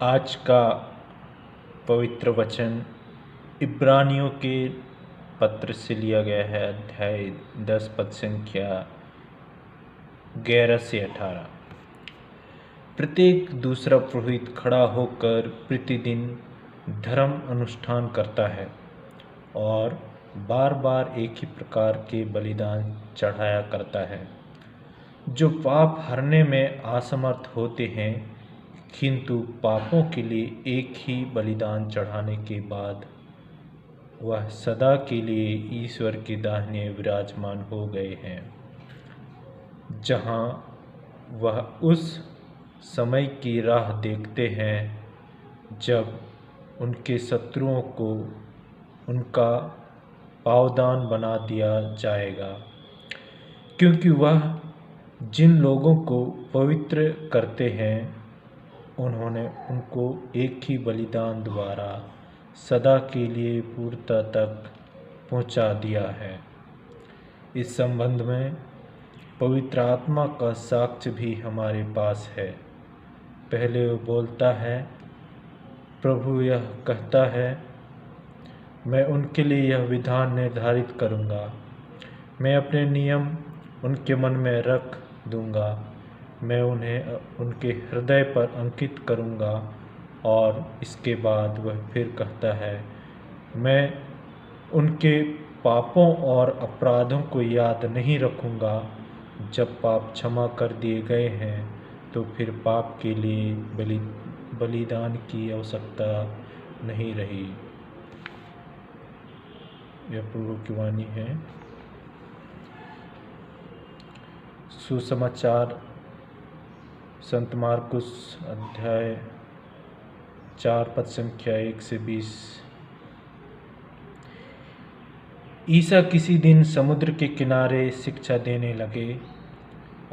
आज का पवित्र वचन इब्रानियों के पत्र से लिया गया है। अध्याय 10 पद संख्या 11 से 18। प्रत्येक दूसरा पुरोहित खड़ा होकर प्रतिदिन धर्म अनुष्ठान करता है और बार बार एक ही प्रकार के बलिदान चढ़ाया करता है, जो पाप हरने में असमर्थ होते हैं, किंतु पापों के लिए एक ही बलिदान चढ़ाने के बाद वह सदा के लिए ईश्वर के दाहिने विराजमान हो गए हैं, जहाँ वह उस समय की राह देखते हैं जब उनके शत्रुओं को उनका पावदान बना दिया जाएगा, क्योंकि वह जिन लोगों को पवित्र करते हैं उन्होंने उनको एक ही बलिदान द्वारा सदा के लिए पूर्णता तक पहुंचा दिया है। इस संबंध में पवित्र आत्मा का साक्ष्य भी हमारे पास है। पहले वो बोलता है, प्रभु यह कहता है, मैं उनके लिए यह विधान निर्धारित करूँगा, मैं अपने नियम उनके मन में रख दूँगा, मैं उन्हें उनके हृदय पर अंकित करूँगा। और इसके बाद वह फिर कहता है, मैं उनके पापों और अपराधों को याद नहीं रखूँगा। जब पाप क्षमा कर दिए गए हैं तो फिर पाप के लिए बलिदान की आवश्यकता नहीं रही। यह प्रभु की वाणी है। सुसमाचार संत मार्कुस अध्याय 4 पद संख्या 1 से 20। ईसा किसी दिन समुद्र के किनारे शिक्षा देने लगे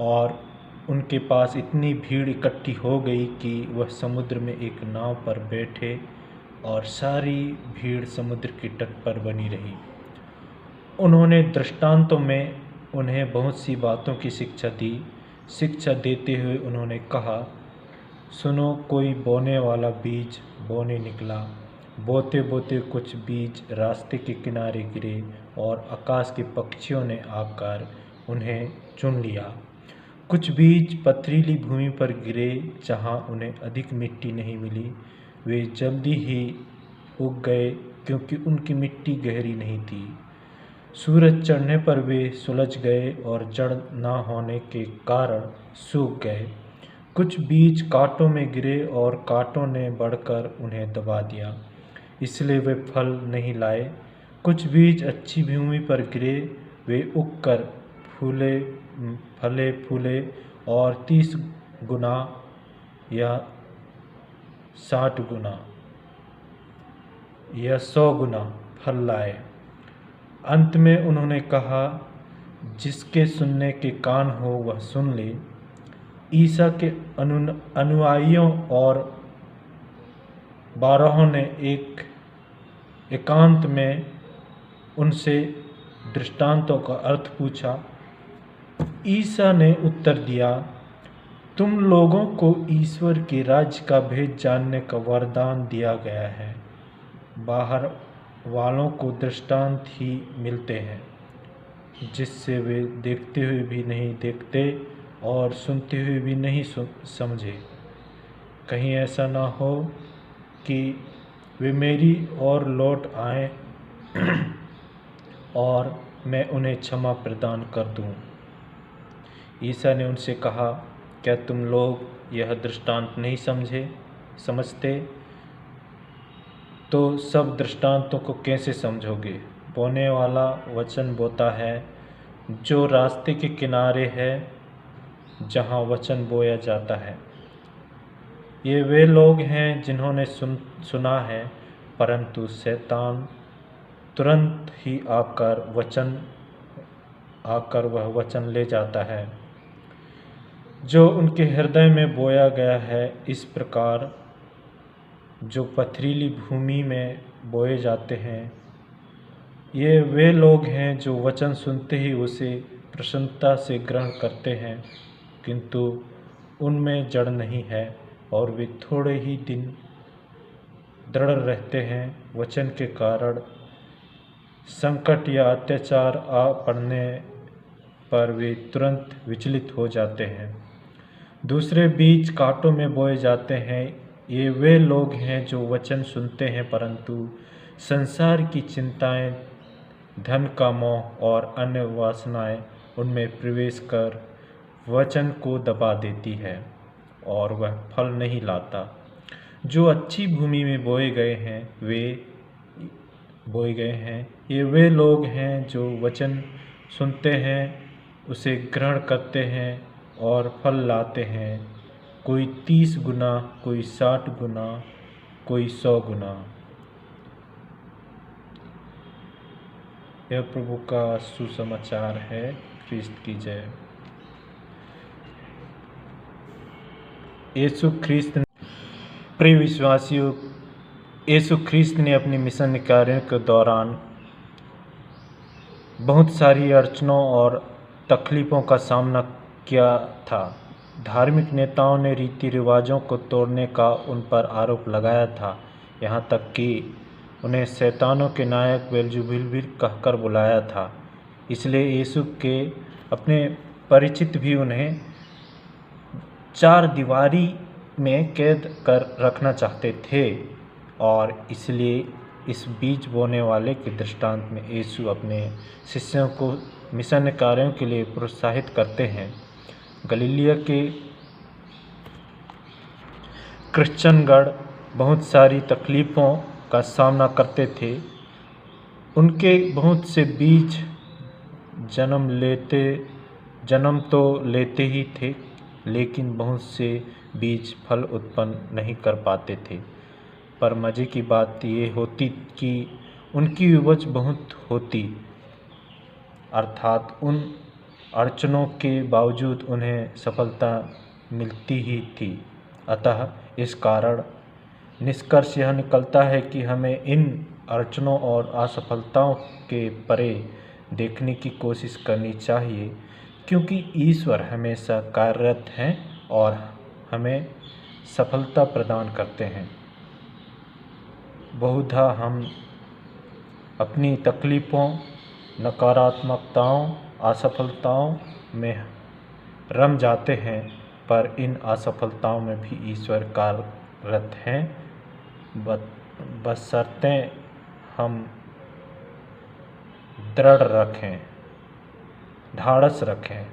और उनके पास इतनी भीड़ इकट्ठी हो गई कि वह समुद्र में एक नाव पर बैठे और सारी भीड़ समुद्र के तट पर बनी रही। उन्होंने दृष्टांतों में उन्हें बहुत सी बातों की शिक्षा दी। शिक्षा देते हुए उन्होंने कहा, सुनो, कोई बोने वाला बीज बोने निकला। बोते बोते कुछ बीज रास्ते के किनारे गिरे और आकाश के पक्षियों ने आकर उन्हें चुन लिया। कुछ बीज पथरीली भूमि पर गिरे जहाँ उन्हें अधिक मिट्टी नहीं मिली। वे जल्दी ही उग गए क्योंकि उनकी मिट्टी गहरी नहीं थी। सूरज चढ़ने पर वे सुलझ गए और जड़ न होने के कारण सूख गए। कुछ बीज कांटों में गिरे और कांटों ने बढ़कर उन्हें दबा दिया, इसलिए वे फल नहीं लाए। कुछ बीज अच्छी भूमि पर गिरे, वे उगकर फले फूले और 30 गुना या 60 गुना या 100 गुना फल लाए। अंत में उन्होंने कहा, जिसके सुनने के कान हो वह सुन ले। ईसा के अनुयायियों और 12 ने एकांत में उनसे दृष्टांतों का अर्थ पूछा। ईसा ने उत्तर दिया, तुम लोगों को ईश्वर के राज्य का भेद जानने का वरदान दिया गया है। बाहर वालों को दृष्टांत ही मिलते हैं, जिससे वे देखते हुए भी नहीं देखते और सुनते हुए भी नहीं समझे। कहीं ऐसा ना हो कि वे मेरी ओर लौट आएं और मैं उन्हें क्षमा प्रदान कर दूं। ईसा ने उनसे कहा, क्या तुम लोग यह दृष्टांत नहीं समझते? तो सब दृष्टांतों को कैसे समझोगे? बोने वाला वचन बोता है जो रास्ते के किनारे है, जहाँ वचन बोया जाता है। ये वे लोग हैं जिन्होंने सुना है, परंतु शैतान तुरंत ही आकर वह वचन ले जाता है जो उनके हृदय में बोया गया है। इस प्रकार जो पथरीली भूमि में बोए जाते हैं, ये वे लोग हैं जो वचन सुनते ही उसे प्रसन्नता से ग्रहण करते हैं, किंतु उनमें जड़ नहीं है और वे थोड़े ही दिन दृढ़ रहते हैं। वचन के कारण संकट या अत्याचार आ पड़ने पर वे तुरंत विचलित हो जाते हैं। दूसरे बीज कांटों में बोए जाते हैं। ये वे लोग हैं जो वचन सुनते हैं, परंतु संसार की चिंताएं, धन का मोह और अन्य वासनाएं उनमें प्रवेश कर वचन को दबा देती है और वह फल नहीं लाता। जो अच्छी भूमि में बोए गए हैं ये वे लोग हैं जो वचन सुनते हैं, उसे ग्रहण करते हैं और फल लाते हैं, कोई 30 गुना, कोई 60 गुना, कोई 100 गुना। यह प्रभु का सुसमाचार है। ख्रिस्त की जय। यीशु ख्रिस्त, प्रिय विश्वासियों, यीशु ख्रिस्त ने अपने मिशन कार्य के दौरान बहुत सारी अड़चनों और तकलीफ़ों का सामना किया था। धार्मिक नेताओं ने रीति रिवाजों को तोड़ने का उन पर आरोप लगाया था, यहाँ तक कि उन्हें शैतानों के नायक बेल्ज़ेबूल भी कहकर बुलाया था। इसलिए यीशु के अपने परिचित भी उन्हें 4 दीवारी में कैद कर रखना चाहते थे, और इसलिए इस बीज बोने वाले के दृष्टांत में यीशु अपने शिष्यों को मिशन कार्यों के लिए प्रोत्साहित करते हैं। गलीलिया के क्रिश्चियनगण बहुत सारी तकलीफ़ों का सामना करते थे। उनके बहुत से बीज जन्म तो लेते ही थे, लेकिन बहुत से बीज फल उत्पन्न नहीं कर पाते थे। पर मज़े की बात ये होती कि उनकी उपज बहुत होती, अर्थात उन अड़चनों के बावजूद उन्हें सफलता मिलती ही थी। अतः इस कारण निष्कर्ष यह निकलता है कि हमें इन अड़चनों और असफलताओं के परे देखने की कोशिश करनी चाहिए, क्योंकि ईश्वर हमेशा कार्यरत हैं और हमें सफलता प्रदान करते हैं। बहुधा हम अपनी तकलीफ़ों, नकारात्मकताओं, असफलताओं में रम जाते हैं, पर इन असफलताओं में भी ईश्वर कार्यरत हैं, बशर्ते हम दृढ़ रखें, ढाढ़स रखें।